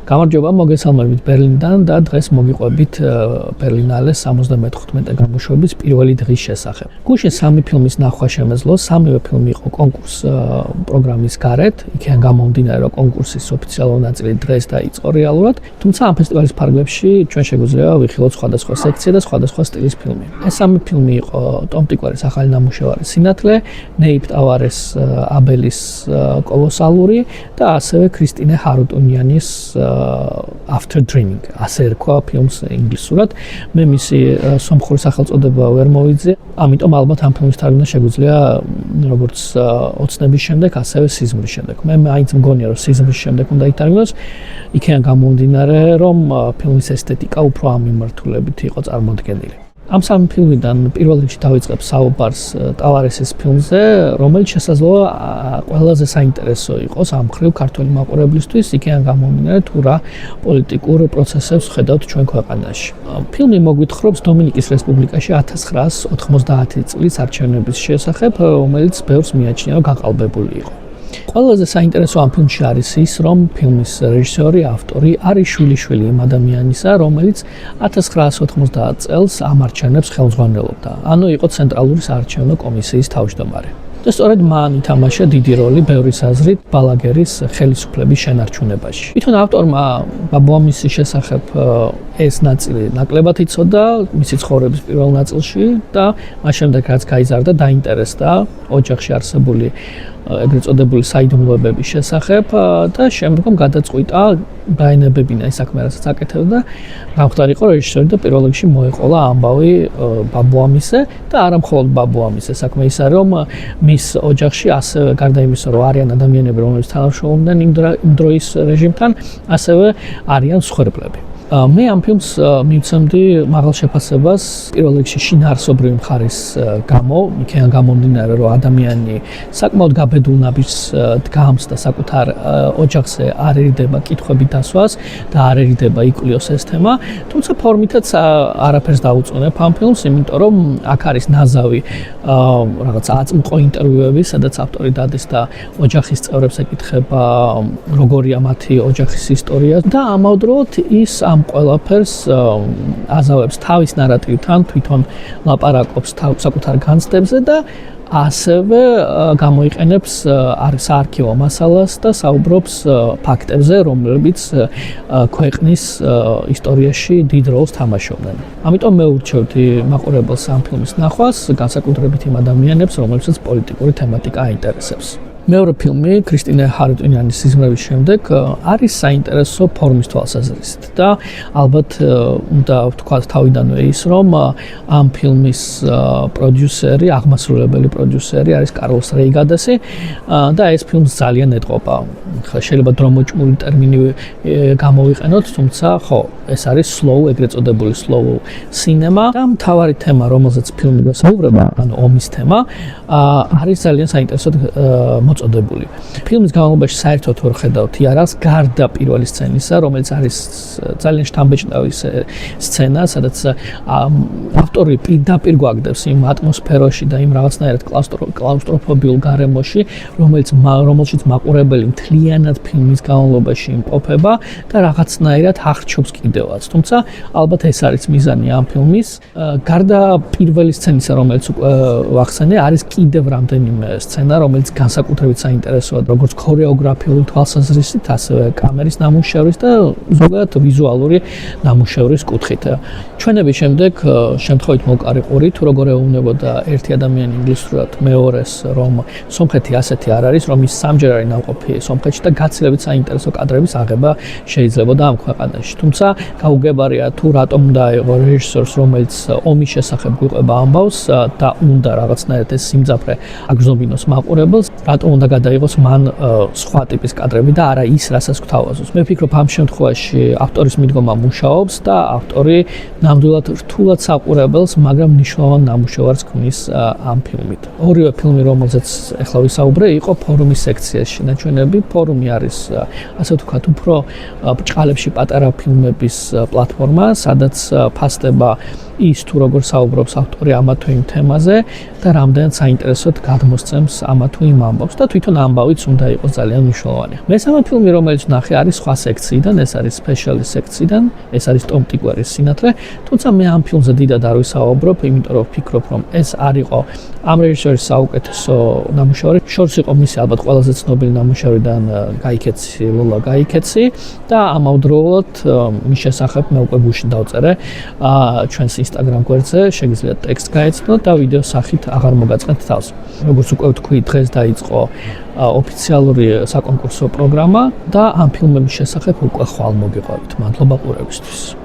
გამარჯობა, მოგესალმებით ბერლინიდან და დღეს მოგიყვებით ბერლინალეს 74 გამოშვების პირველი დღის შესახებ. გუშინ 3 ფილმის ნახვა შემეძლო, 3-ვე ფილმი იყო კონკურს პროგრამის გარეთ, იქიდან გამომდინარე, რომ კონკურსის ოფიციალური ნაწილი დღეს დაიწყო რეალურად, თუმცა ამ ფესტივალის ფარგლებში ჩვენ შეგვიძლია ვიხილოთ სხვადასხვა სექცია და სხვადასხვა სტილის ფილმი. ეს 3 ფილმი იყო ტომ ტიკვარის ახალი ნამუშევარი სინათლე, ნეიპ ტავარეს აბელის კოლოსალური და ასევე ქრისტინე ჰარუტუნიანის After Dreaming, ასე ერქვა ფილმს ინგლისურად. მე მისი სომხური სახელწოდება ვერ მოვიძე, ამიტომ ალბათ ამ ფილმის თარგმნა შეგვიძლია როგორც ოცნების შემდეგ, ასევე სიზმრის შემდეგ. მე მაინც მგონია, რომ სიზმრის შემდეგ უნდა ითარგმნოს, იქიდან გამომდინარე, რომ ფილმის ესთეტიკა უფრო ამ მიმართულებით იყო წარმოდგენილი. ამ 3 ფილმიდან პირველ რიგში დავიწყებ საუბარს ტავარესის ფილმზე, რომელიც შესაძლოა ყველაზე საინტერესო იყოს ამ მხრივ ქართველი მაყურებლისთვის, იქიდან გამომდინარე თუ რა პოლიტიკურ პროცესებს ხედავთ ჩვენ ქვეყანაში. ფილმი მოგვითხრობს დომინიკის რესპუბლიკაში 1990 წლის არჩევნების შესახებ, რომელიც ბევრს მიაჩნია, რომ გაყალბებული იყო. ყველაზე საინტერესო ამ ფილმში არის ის, რომ ფილმის რეჟისორი, ავტორი არის შვილიშვილი იმ ადამიანისა, რომელიც 1990 წელს ამ არჩევნებს ხელმძღვანელობდა. ანუ იყო ცენტრალური საარჩევნო კომისიის თავმჯდომარე. და სწორედ მან ითამაშა დიდი როლი ბევრის აზრით ბალაგერის ხელისუფლების შენარჩუნებაში. თვითონ ავტორმა ბაბუამისის შესახებ ეს ნაწილი ნაკლებად იცოდა მისი ცხოვრების პირველ ნაწილში და მას შემდეგ რაც გაიზარდა, დაინტერესდა ოჯახში არსებული ეგრეთ წოდებული საიდუმლოებების შესახებ და შემდგომ გადაწყვიტა დაენებებინა ის საქმე, რასაც აკეთებდა. გამხდარიყო რეჟისორი და პირველ რიგში მოეყოლა ამბავი ბაბუამისზე და არა მხოლოდ ბაბუამისზე. საქმე ისაა, რომ მის ოჯახში ასევე გარდა იმისა, რომ არიან ადამიანები, რომლებიც თანამშრომლობდნენ იმ დროის რეჟიმთან, ასევე არიან მსხვერპლები. მე ამ ფილმს მივცემდი მაღალ შეფასებას პირველ რიგში შინაარსობრივი მხარის გამო, იქიდან გამომდინარე, რომ ადამიანი საკმაოდ გაბედულ ნაბიჯს დგამს და საკუთარ ოჯახზე არ ერიდება კითხვები დასვას და არ ერიდება იკვლიოს ეს თემა, თუმცა ფორმითაც არაფერს დაუწუნებ ამ ფილმს, იმიტომ რომ აქ არის ნაზავი რაღაც აწმყო ინტერვიუები, სადაც ავტორი დადეს და ოჯახის წევრებს ეკითხება, როგორია მათი ოჯახის ისტორია და ამავდროულად ის ყველაფერს აზავებს თავის ნარატივთან, თვითონ ლაპარაკობს საკუთარ განცდებზე და ასევე გამოიყენებს საარქივო მასალას და საუბრობს ფაქტებზე, რომლებიც ქვეყნის ისტორიაში დიდ როლს თამაშობდნენ. ამიტომ მე ურჩევდი მაყურებელს ამ ფილმის ნახვას, განსაკუთრებით იმ ადამიანებს, რომლებსაც პოლიტიკური თემატიკა აინტერესებს. მეორე ფილმი ქრისტინე ჰარუტუნიანის სიზმრების შემდეგ არის საინტერესო ფორმის თვალსაზრისით და ალბათ უნდა ვთქვათ თავიდანვე ის, რომ ამ ფილმის პროდიუსერი, აღმასრულებელი პროდიუსერი არის კარლოს რეიგადესი და ეს ფილმს ძალიან ეტყობა. შეიძლება დრომოჭმული ტერმინი გამოვიყენოთ, თუმცა ხო, ეს არის slow, ეგრეთ წოდებული slow cinema და მთავარი თემა, რომელზეც ფილმი გვესაუბრება, ანუ ომის თემა, არის ძალიან საინტერესოდ მოწოდებული. ფილმის განმავლობაში საერთოდ ვერ ხედავთ იარაღს გარდა პირველი სცენისა, რომელიც არის ძალიან შთამბეჭდავი სცენა, სადაც ავტორი პირდაპირ გვაგდებს იმ ატმოსფეროში და იმ რაღაცნაირად კლაუსტროფობიულ გარემოში, რომელშიც მაყურებელი მთლიანად ფილმის განმავლობაში იმყოფება და რაღაცნაირად აღრჩობს კიდევაც. თუმცა ალბათ ეს არის მიზანი ამ ფილმის. გარდა პირველი სცენისა, რომელიც უკვე ვახსენე, არის კიდევ რამდენიმე სცენა, რომელიც განსაკუთრებით საინტერესოა როგორც ქორეოგრაფიული თვალსაზრისით, ასევე კამერის ნამუშევრის და ზოგადად ვიზუალური ნამუშევრის კუთხით. ჩვენების შემდეგ შემთხვევით მოვყარიყური თუ როგორ ეუბნებოდა ერთი ადამიანი ინგლისურად მეორეს, რომ სომხეთი ასეთი არ არის, რომ ის სამჯერ არის ნამყოფი სომხეთში და გაცილებით საინტერესო კადრების აღება შეიძლებოდა ამ ქვეყანაში. თუმცა გაუგებარია თუ რატომ უნდა აიღო რეჟისორს, რომელიც ომის შესახებ გვიყვება ამბავს და უნდა რაღაცნაირად ეს სიმძაფრე აგზნობინოს მაყურებელს, რატომ უნდა გადაიღოს მან სხვა ტიპის კადრები და არა ის, რასაც გვთავაზობს. მე ვფიქრობ, ამ შემთხვევაში ავტორის მიდგომა მუშაობს და ავტორი ნამდვილად რთულად საყურებელს, მაგრამ მნიშვნელოვან ნამუშევარს ქმნის ამ ფილმით. ორივე ფილმი, რომელზეც ახლა ვისაუბრე, იყო ფორუმის სექციაში ნაჩვენები. ფორუმი არის, ასე ვთქვათ, უფრო ბრჭყალებში პატარა ფილმების პლატფორმა, სადაც ფასდება ის თუ როგორ საუბრობს ავტორი ამა თუ იმ თემაზე და რამდენად საინტერესოდ გადმოსცემს ამა თუ იმ ამბავს და თვითონ ამბავიც უნდა იყოს ძალიან მნიშვნელოვანი. მესამე ფილმი, რომელიც ვნახე, არის სხვა სექციიდან, ეს არის სპეციალი სექციიდან, ეს არის ტომ ტიგვერის სინათლე, თუმცა მე ამ ფილმზე დიდად არ ვისაუბრებ, იმიტომ რომ ვფიქრობ, რომ ეს არ იყო ამ რეჟისორის საუკეთესო ნამუშევარი. შორს იყო მისი ალბათ ყველაზე ცნობილი ნამუშევრიდან გაიქეცი, ლოლა გაიქეცი და ამავდროულად მის შესახებ მე უკვე გუშინ დავწერე ჩვენს Instagram გვერდზე, შეგიძლიათ ტექსტ გაეცნოთ და ვიდეოს სახით აღარ მოგაწყენთ თავს. როგორც უკვე ვთქვი, დღეს დაიწყო ოფიციალური საკონკურსო პროგრამა და ამ ფილმების შესახებ უკვე ხვალ მოგიყვებით. მადლობა ყურებისთვის.